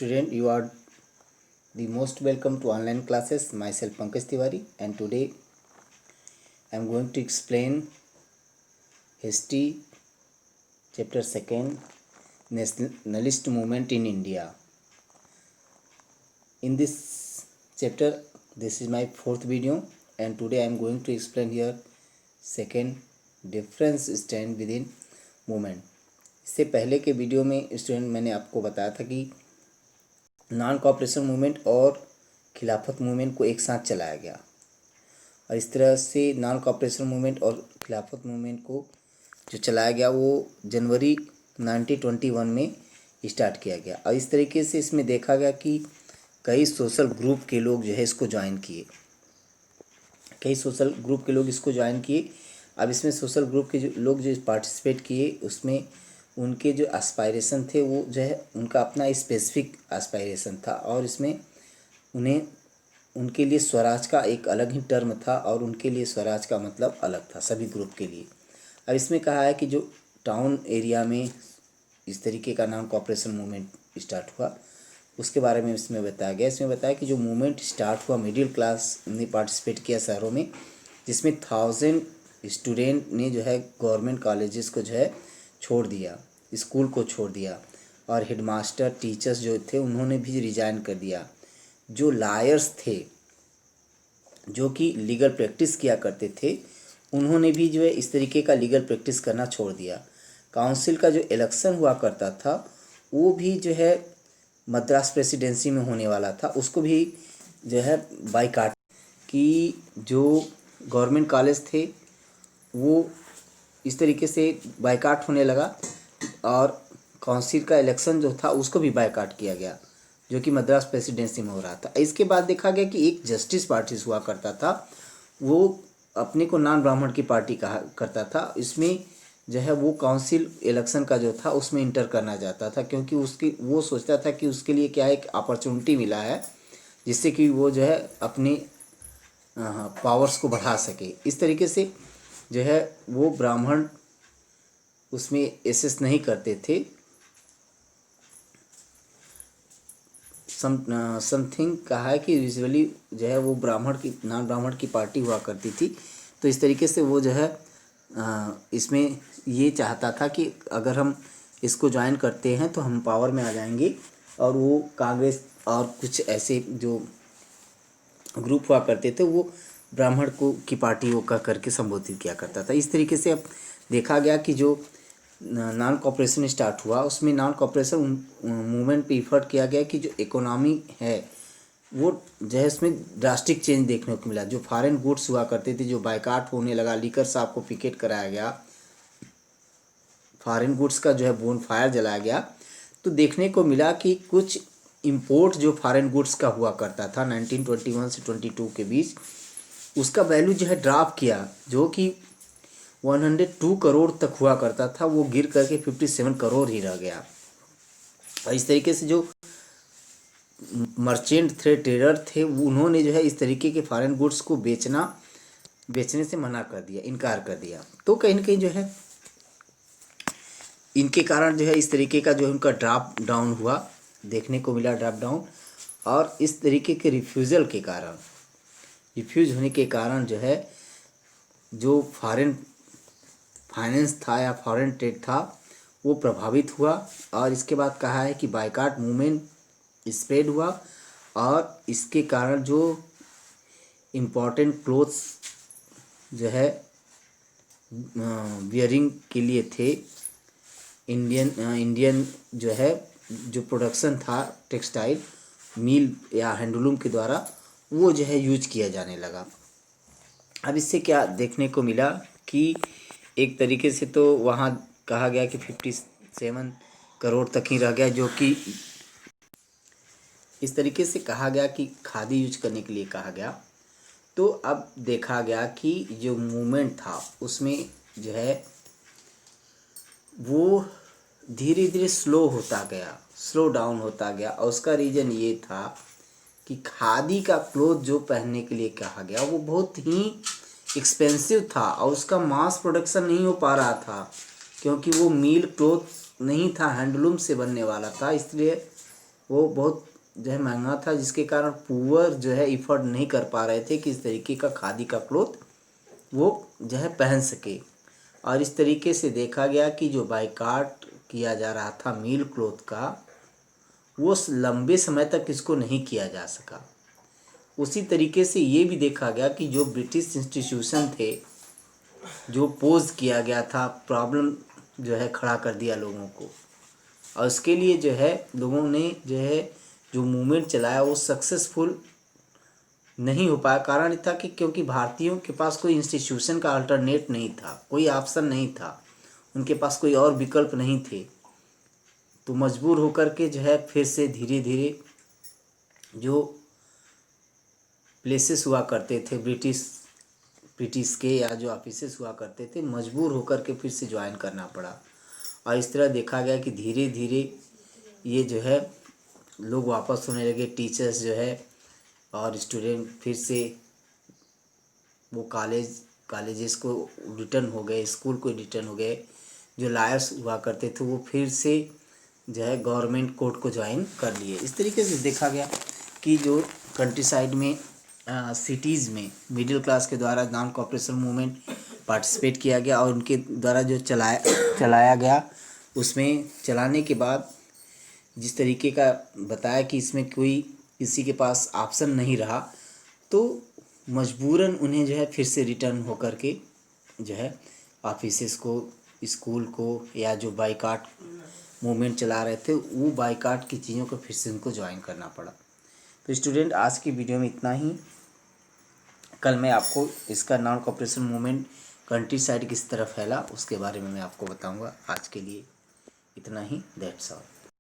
Student, you are the most welcome to online classes. Myself Pankaj Tiwari, and today I am going to explain history chapter 2, nationalist movement in India. In this chapter, this is my fourth video, and today I am going to explain here second difference stand within movement. इससे पहले के video में student मैंने आपको बताया था कि non cooperation movement और खिलाफत मूवमेंट को एक साथ चलाया गया, और इस तरह से नॉन कॉपरेशन मूवमेंट और खिलाफत मूवमेंट को जो चलाया गया वो जनवरी 1921 में स्टार्ट किया गया। और इस तरीके से इसमें देखा गया कि कई सोशल ग्रुप के लोग जो है इसको ज्वाइन किए, अब इसमें सोशल ग्रुप के जो लोग जो पार्टिसिपेट किए उसमें उनके जो एस्पायरेशन थे वो जो है उनका अपना स्पेसिफिक एस्पायरेशन था, और इसमें उनके लिए स्वराज का एक अलग ही टर्म था और उनके लिए स्वराज का मतलब अलग था सभी ग्रुप के लिए। अब इसमें कहा है कि जो टाउन एरिया में इस तरीके का नॉन कॉपरेशन मूवमेंट स्टार्ट हुआ उसके बारे में इसमें बताया गया। इसमें बताया कि जो मूवमेंट स्टार्ट हुआ मिडिल क्लास ने पार्टिसिपेट किया शहरों में, जिसमें 1000 स्टूडेंट ने जो है गवर्नमेंट कॉलेजेस को जो है छोड़ दिया, स्कूल को छोड़ दिया, और हेडमास्टर टीचर्स जो थे उन्होंने भी रिजाइन कर दिया। जो लायर्स थे जो कि लीगल प्रैक्टिस किया करते थे उन्होंने भी जो है इस तरीके का लीगल प्रैक्टिस करना छोड़ दिया। काउंसिल का जो इलेक्शन हुआ करता था वो भी जो है मद्रास प्रेसिडेंसी में होने वाला था, उसको भी जो है बाइकाट कि जो गवर्नमेंट कॉलेज थे वो इस तरीके से बाइकाट होने लगा, और काउंसिल का इलेक्शन जो था उसको भी बाइकाट किया गया जो कि मद्रास प्रेसिडेंसी में हो रहा था। इसके बाद देखा गया कि एक जस्टिस पार्टी हुआ करता था, वो अपने को नॉन ब्राह्मण की पार्टी कहा करता था। इसमें जो है वो काउंसिल इलेक्शन का जो था उसमें इंटर करना चाहता था, क्योंकि वो सोचता था कि उसके लिए क्या एक अपॉर्चुनिटी मिला है जिससे कि वो जो है अपने पावर्स को बढ़ा सके। इस तरीके से जो है वो ब्राह्मण उसमें एसेस नहीं करते थे। समथिंग कहा है कि यूजुअली जो है वो नॉन ब्राह्मण की पार्टी हुआ करती थी, तो इस तरीके से वो जो है इसमें ये चाहता था कि अगर हम इसको ज्वाइन करते हैं तो हम पावर में आ जाएंगे, और वो कांग्रेस और कुछ ऐसे जो ग्रुप हुआ करते थे वो ब्राह्मण को की पार्टी को करके संबोधित किया करता था। इस तरीके से अब देखा गया कि जो नॉन कॉपरेशन स्टार्ट हुआ उसमें नॉन कॉपरेशन मूवमेंट पे इफर्ट किया गया कि जो इकोनॉमी है वो जो है इसमें ड्रास्टिक चेंज देखने को मिला। जो फॉरेन गुड्स हुआ करते थे जो बाइकाट होने लगा, लीकर शॉप को पिकेट कराया गया, फॉरेन गुड्स का जो है बोन फायर जलाया गया, तो देखने को मिला कि कुछ इंपोर्ट जो फॉरेन गुड्स का हुआ करता था 1921 से 22 के बीच उसका वैल्यू जो है ड्रॉप किया, जो कि 102 करोड़ तक हुआ करता था, वो गिर करके 57 करोड़ ही रह गया। और इस तरीके से जो मर्चेंट थे, ट्रेडर थे, उन्होंने जो है इस तरीके के फॉरेन गुड्स को बेचने से मना कर दिया, इनकार कर दिया। तो कहीं ना कहीं जो है इनके कारण जो है इस तरीके का जो है उनका ड्रॉप डाउन हुआ देखने को मिला, ड्रॉप डाउन। और इस तरीके के रिफ्यूज होने के कारण जो है जो फॉरेन फाइनेंस था या फॉरेन ट्रेड था वो प्रभावित हुआ। और इसके बाद कहा है कि बाइकाट मूवमेंट स्प्रेड हुआ, और इसके कारण जो इम्पोर्टेंट क्लोथ्स जो है वियरिंग के लिए थे, इंडियन जो है जो प्रोडक्शन था टेक्सटाइल मिल या हैंडलूम के द्वारा वो जो है यूज किया जाने लगा। अब इससे क्या देखने को मिला कि एक तरीके से तो वहाँ कहा गया कि 57 करोड़ तक ही रह गया, जो कि इस तरीके से कहा गया कि खादी यूज करने के लिए कहा गया। तो अब देखा गया कि जो मूवमेंट था उसमें जो है वो धीरे धीरे स्लो डाउन होता गया, और उसका रीज़न ये था कि खादी का क्लोथ जो पहनने के लिए कहा गया वो बहुत ही एक्सपेंसिव था और उसका मास प्रोडक्शन नहीं हो पा रहा था, क्योंकि वो मील क्लोथ नहीं था, हैंडलूम से बनने वाला था, इसलिए वो बहुत जो है महंगा था, जिसके कारण पुअर जो है इफ़ोर्ड नहीं कर पा रहे थे कि इस तरीके का खादी का क्लोथ वो जो है पहन सके। और इस तरीके से देखा गया कि जो बाइकाट किया जा रहा था मील क्लोथ का, वो लंबे समय तक इसको नहीं किया जा सका। उसी तरीके से ये भी देखा गया कि जो ब्रिटिश इंस्टीट्यूशन थे, जो पोज किया गया था, प्रॉब्लम जो है खड़ा कर दिया लोगों को, और उसके लिए जो है लोगों ने जो है जो मूवमेंट चलाया वो सक्सेसफुल नहीं हो पाया। कारण था कि क्योंकि भारतीयों के पास कोई इंस्टीट्यूशन का अल्टरनेट नहीं था, कोई ऑप्शन नहीं था, उनके पास कोई और विकल्प नहीं थे। तो मजबूर होकर के जो है फिर से धीरे धीरे जो प्लेसेस हुआ करते थे ब्रिटिश के, या जो ऑफिसेस हुआ करते थे, मजबूर होकर के फिर से ज्वाइन करना पड़ा। और इस तरह देखा गया कि धीरे धीरे ये जो है लोग वापस होने लगे, टीचर्स जो है और स्टूडेंट फिर से वो कॉलेजेस को रिटर्न हो गए, स्कूल को रिटर्न हो गए। जो लायर्स हुआ करते थे वो फिर से जो है गवर्नमेंट कोर्ट को ज्वाइन कर लिए। इस तरीके से देखा गया कि जो कंट्री साइड में सिटीज़ में मिडिल क्लास के द्वारा नॉन कॉपरेशन मूवमेंट पार्टिसिपेट किया गया, और उनके द्वारा जो चलाया गया, उसमें चलाने के बाद जिस तरीके का बताया कि इसमें कोई किसी के पास ऑप्शन नहीं रहा, तो मजबूरन उन्हें जो है फिर से रिटर्न होकर के जो है ऑफिसेस को, स्कूल को, या जो बाइकाट मूवमेंट चला रहे थे वो बाइकाट की चीज़ों को फिर से उनको ज्वाइन करना पड़ा। तो स्टूडेंट, आज की वीडियो में इतना ही। कल मैं आपको इसका non cooperation movement country side किस तरह फैला उसके बारे में मैं आपको बताऊंगा। आज के लिए इतना ही, दैट्स ऑल।